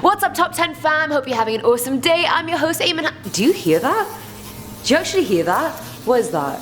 What's up, Top 10 fam? Hope you're having an awesome day. I'm your host, Eamon. Do you hear that? Do you actually hear that? What is that?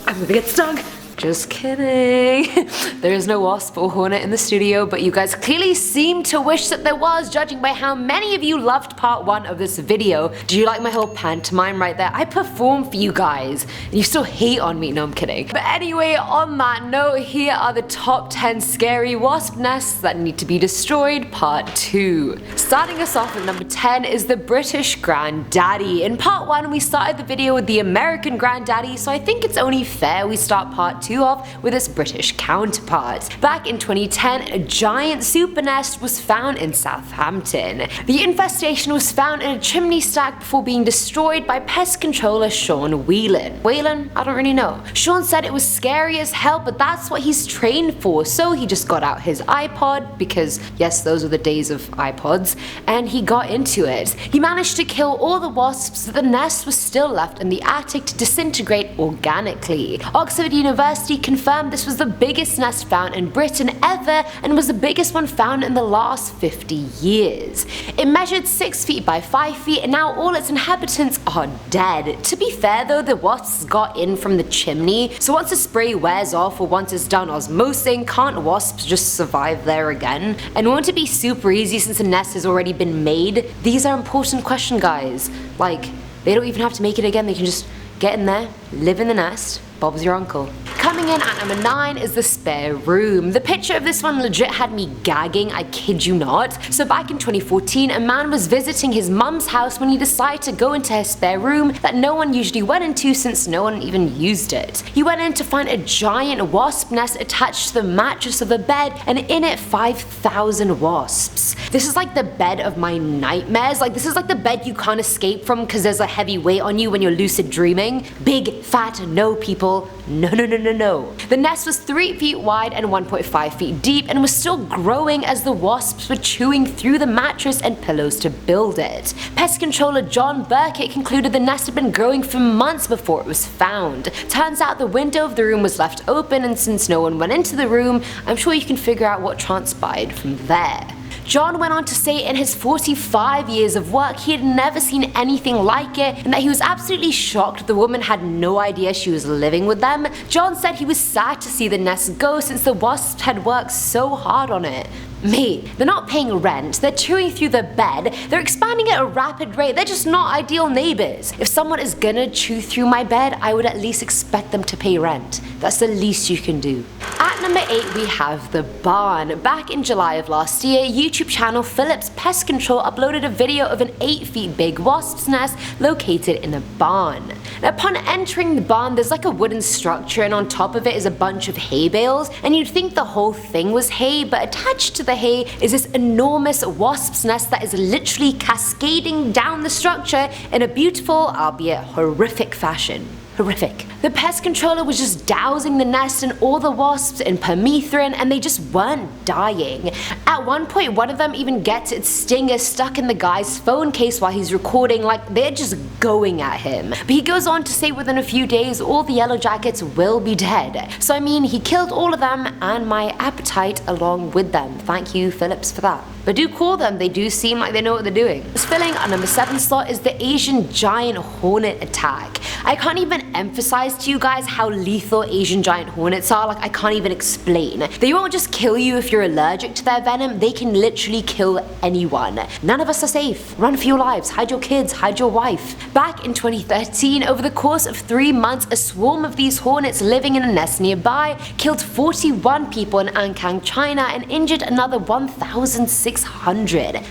I'm gonna get stung. Just kidding. There is no wasp or hornet in the studio, but you guys clearly seem to wish that there was, judging by how many of you loved part 1 of this video. Do you like my whole pantomime right there? I performed for you guys, and you still hate on me. No, I'm kidding. But anyway, on that note, here are the top 10 scary wasp nests that need to be destroyed, part 2. Starting us off at number 10 is the British Granddaddy. In part 1, we started the video with the American Granddaddy, so I think it's only fair we start part 2 off with its British counterpart. Back in 2010, a giant super nest was found in Southampton. The infestation was found in a chimney stack before being destroyed by pest controller Sean Whelan. Whelan? I don't really know. Sean said it was scary as hell, but that's what he's trained for, so he just got out his iPod, because yes, those were the days of iPods, and he got into it. He managed to kill all the wasps, but the nest was still left in the attic to disintegrate organically. Oxford University confirmed this was the biggest nest found in Britain ever and was the biggest one found in the last 50 years. It measured 6 feet by 5 feet and now all its inhabitants are dead. To be fair though, the wasps got in from the chimney, so once the spray wears off or once it's done osmosing, can't wasps just survive there again? And won't it be super easy since the nest has already been made? These are important questions, guys. Like, they don't even have to make it again, they can just get in there, live in the nest. Bob's your uncle. Coming in at number 9 is the spare room. The picture of this one legit had me gagging, I kid you not. So back in 2014, a man was visiting his mum's house when he decided to go into her spare room that no one usually went into since no one even used it. He went in to find a giant wasp nest attached to the mattress of the bed, and in it 5,000 wasps. This is like the bed of my nightmares. Like, this is like the bed you can't escape from because there's a heavy weight on you when you're lucid dreaming. Big, fat, no people. No. The nest was 3 feet wide and 1.5 feet deep and was still growing as the wasps were chewing through the mattress and pillows to build it. Pest controller John Burkett concluded the nest had been growing for months before it was found. Turns out the window of the room was left open, and since no one went into the room, I'm sure you can figure out what transpired from there. John went on to say in his 45 years of work he had never seen anything like it and that he was absolutely shocked the woman had no idea she was living with them. John said he was sad to see the nest go since the wasps had worked so hard on it. Mate, they're not paying rent, they're chewing through the bed, they're expanding at a rapid rate, they're just not ideal neighbors. If someone is gonna chew through my bed, I would at least expect them to pay rent. That's the least you can do. At number 8 we have the barn. Back in July of last year, YouTube channel Phillips Pest Control uploaded a video of an 8 feet big wasp's nest located in a barn. Now, upon entering the barn, there's like a wooden structure and on top of it is a bunch of hay bales, and you'd think the whole thing was hay, but attached to the hay is this enormous wasp's nest that is literally cascading down the structure in a beautiful, albeit horrific fashion. Horrific. The pest controller was just dousing the nest and all the wasps in permethrin and they just weren't dying. At one point, one of them even gets its stinger stuck in the guy's phone case while he's recording, like they're just going at him. But he goes on to say within a few days all the yellow jackets will be dead. So I mean, he killed all of them and my appetite along with them. Thank you, Phillips, for that. But do call them, they do seem like they know what they're doing. Filling our number 7 slot is the Asian giant hornet attack. I can't even emphasize to you guys how lethal Asian giant hornets are, like I can't even explain. They won't just kill you if you're allergic to their venom, they can literally kill anyone. None of us are safe. Run for your lives, hide your kids, hide your wife. Back in 2013, over the course of 3 months, a swarm of these hornets living in a nest nearby killed 41 people in Ankang, China and injured another 1,600.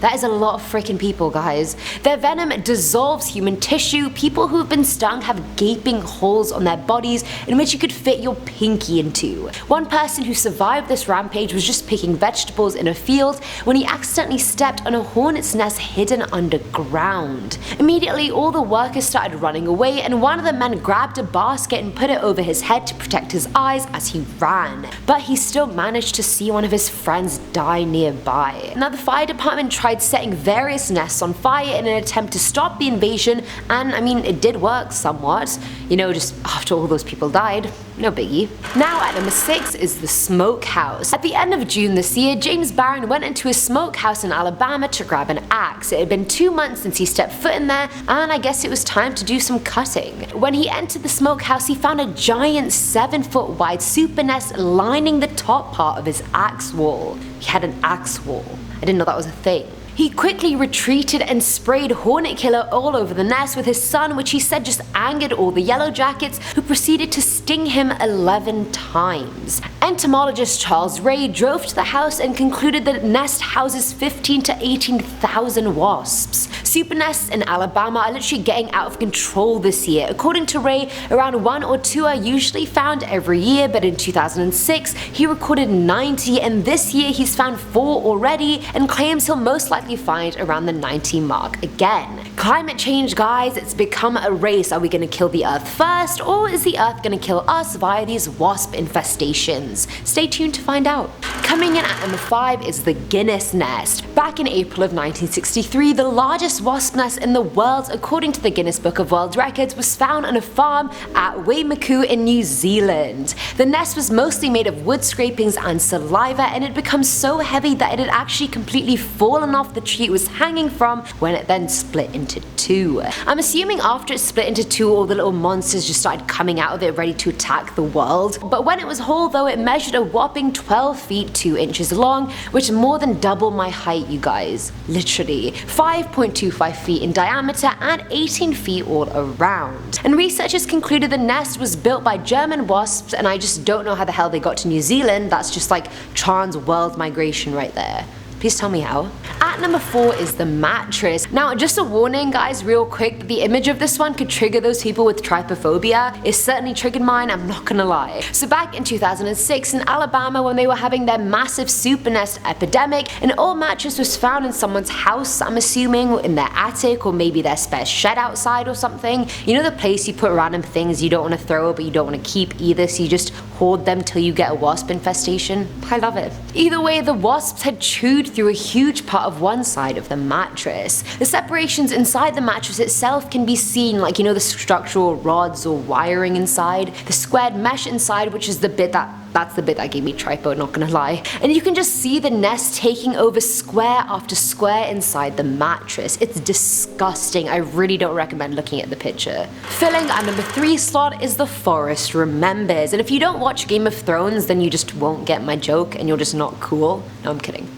That is a lot of freaking people, guys. Their venom dissolves human tissue. People who have been stung have gaping holes on their bodies in which you could fit your pinky into. One person who survived this rampage was just picking vegetables in a field when he accidentally stepped on a hornet's nest hidden underground. Immediately, all the workers started running away and one of the men grabbed a basket and put it over his head to protect his eyes as he ran. But he still managed to see one of his friends die nearby. Now, the fire department tried setting various nests on fire in an attempt to stop the invasion, and I mean, it did work somewhat. You know, just after all those people died. No biggie. Now at number 6 is the smokehouse. At the end of June this year, James Barron went into a smokehouse in Alabama to grab an axe. It had been 2 months since he stepped foot in there, and I guess it was time to do some cutting. When he entered the smokehouse, he found a giant 7-foot wide super nest lining the top part of his axe wall. He had an axe wall. I didn't know that was a thing. He quickly retreated and sprayed Hornet Killer all over the nest with his son, which he said just angered all the Yellow Jackets, who proceeded to sting him 11 times. Entomologist Charles Ray drove to the house and concluded that the nest houses 15 to 18,000 wasps. Super nests in Alabama are literally getting out of control this year. According to Ray, around 1 or 2 are usually found every year, but in 2006 he recorded 90, and this year he's found 4 already and claims he'll most likely find around the 90 mark again. Climate change, guys, it's become a race. Are we gonna kill the earth first, or is the earth gonna kill us via these wasp infestations? Stay tuned to find out. Coming in at number 5 is the Guinness nest. Back in April of 1963, the largest wasp nest in the world, according to the Guinness Book of World Records, was found on a farm at Waimaku in New Zealand. The nest was mostly made of wood scrapings and saliva, and it had become so heavy that it had actually completely fallen off the tree it was hanging from when it then split into 2. I'm assuming after it split into 2, all the little monsters just started coming out of it ready to attack the world. But when it was whole though, it measured a whopping 12 feet 2 inches long, which is more than double my height, you guys. Literally. 5.25 feet in diameter and 18 feet all around. And researchers concluded the nest was built by German wasps, and I just don't know how the hell they got to New Zealand. That's just like trans-world migration right there. Please tell me how. At number 4 is the mattress. Now, just a warning, guys, real quick, that the image of this one could trigger those people with trypophobia. It certainly triggered mine, I'm not gonna lie. So back in 2006 in Alabama, when they were having their massive super nest epidemic, an old mattress was found in someone's house, I'm assuming in their attic or maybe their spare shed outside or something. You know the place you put random things you don't want to throw but you don't want to keep either, so you just hoard them till you get a wasp infestation? I love it. Either way, the wasps had chewed through a huge part of one side of the mattress. The separations inside the mattress itself can be seen, like, you know, the structural rods or wiring inside, the squared mesh inside, which is the bit that's the bit that gave me trypo, not gonna lie. And you can just see the nest taking over square after square inside the mattress. It's disgusting. I really don't recommend looking at the picture. Filling our number 3 slot is the Forest Remembers. And if you don't watch Game of Thrones, then you just won't get my joke and you're just not cool. No, I'm kidding.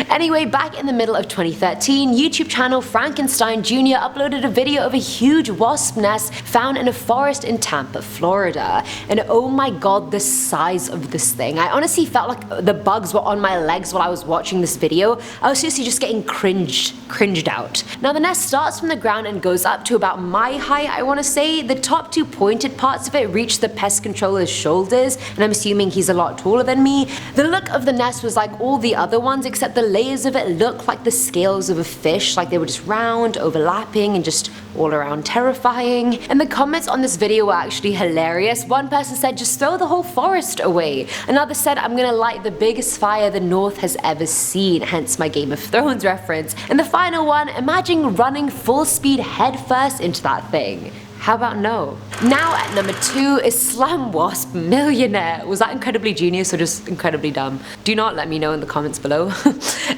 Anyway, back in the middle of 2013, YouTube channel Frankenstein Jr. uploaded a video of a huge wasp nest found in a forest in Tampa, Florida. And oh my god, the size of this thing. I honestly felt like the bugs were on my legs while I was watching this video. I was seriously just getting cringed out. Now the nest starts from the ground and goes up to about my height, I want to say. The top 2 pointed parts of it reach the pest controller's shoulders, and I'm assuming he's a lot taller than me. The look of the nest was like all the other ones, except the layers of it looked like the scales of a fish, like they were just round, overlapping, and just all around terrifying. And the comments on this video were actually hilarious. One person said, just throw the whole forest away. Another said, I'm gonna light the biggest fire the North has ever seen, hence my Game of Thrones reference. And the final one, imagine running full speed headfirst into that thing. How about no? Now at number 2 is Slum Wasp Millionaire. Was that incredibly genius or just incredibly dumb? Do not let me know in the comments below.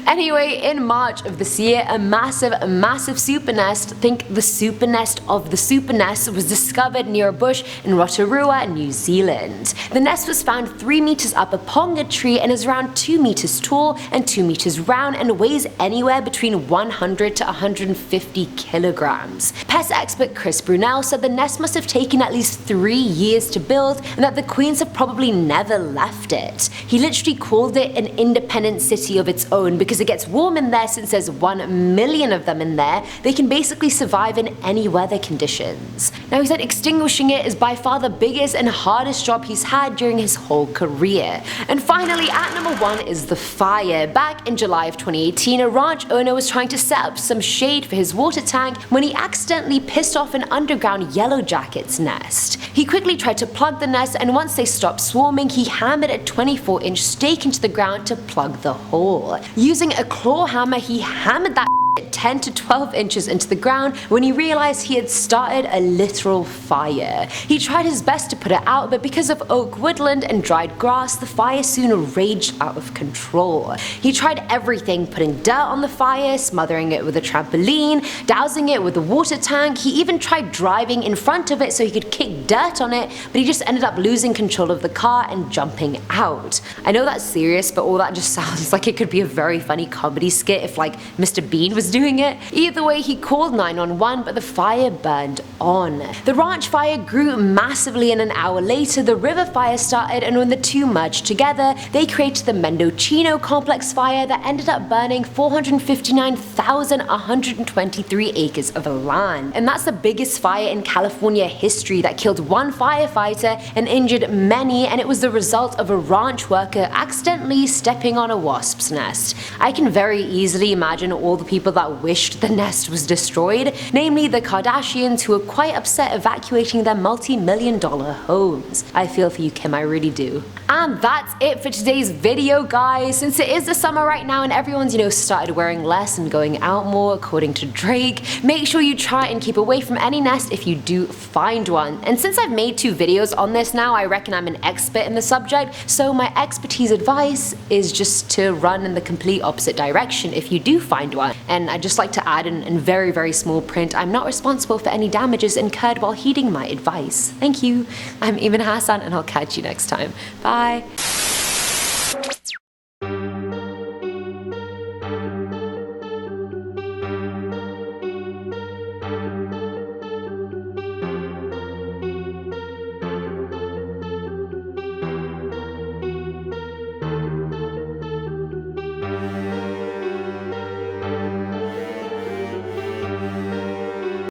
Anyway, in March of this year, a massive super nest, think the super nest of the super nest, was discovered near a bush in Rotorua, New Zealand. The nest was found 3 meters up a ponga tree and is around 2 meters tall and 2 meters round and weighs anywhere between 100 to 150 kilograms. Pest expert Chris Brunel said the nest must have taken at least 3 years to build and that the queens have probably never left it. He literally called it an independent city of its own because it gets warm in there. Since there's 1 million of them in there, they can basically survive in any weather conditions. Now he said extinguishing it is by far the biggest and hardest job he's had during his whole career. And finally, at number 1 is the fire. Back in July of 2018, a ranch owner was trying to set up some shade for his water tank when he accidentally pissed off an underground Yellow Jacket's nest. He quickly tried to plug the nest, and once they stopped swarming, he hammered a 24-inch stake into the ground to plug the hole. Using a claw hammer, he hammered that 10 to 12 inches into the ground when he realized he had started a literal fire. He tried his best to put it out, but because of oak woodland and dried grass, the fire soon raged out of control. He tried everything, putting dirt on the fire, smothering it with a trampoline, dousing it with a water tank. He even tried driving in front of it so he could kick dirt on it, but he just ended up losing control of the car and jumping out. I know that's serious, but all that just sounds like it could be a very funny comedy skit if like Mr. Bean was doing it. Either way, he called 911, but the fire burned on. The ranch fire grew massively, and an hour later the river fire started, and when the two merged together, they created the Mendocino Complex fire that ended up burning 459,123 acres of land. And that's the biggest fire in California history that killed one firefighter and injured many, and it was the result of a ranch worker accidentally stepping on a wasp's nest. I can very easily imagine all the people that wished the nest was destroyed, namely the Kardashians, who were quite upset evacuating their multi-million-dollar homes. I feel for you, Kim, I really do. And that's it for today's video, guys. Since it is the summer right now and everyone's, started wearing less and going out more according to Drake, make sure you try and keep away from any nest if you do find one. And since I've made 2 videos on this now, I reckon I'm an expert in the subject, so my expertise advice is just to run in the complete opposite direction if you do find one. And I'd just like to add in very, very small print, I'm not responsible for any damages incurred while heeding my advice. Thank you. I'm Eamon Hassan, and I'll catch you next time. Bye.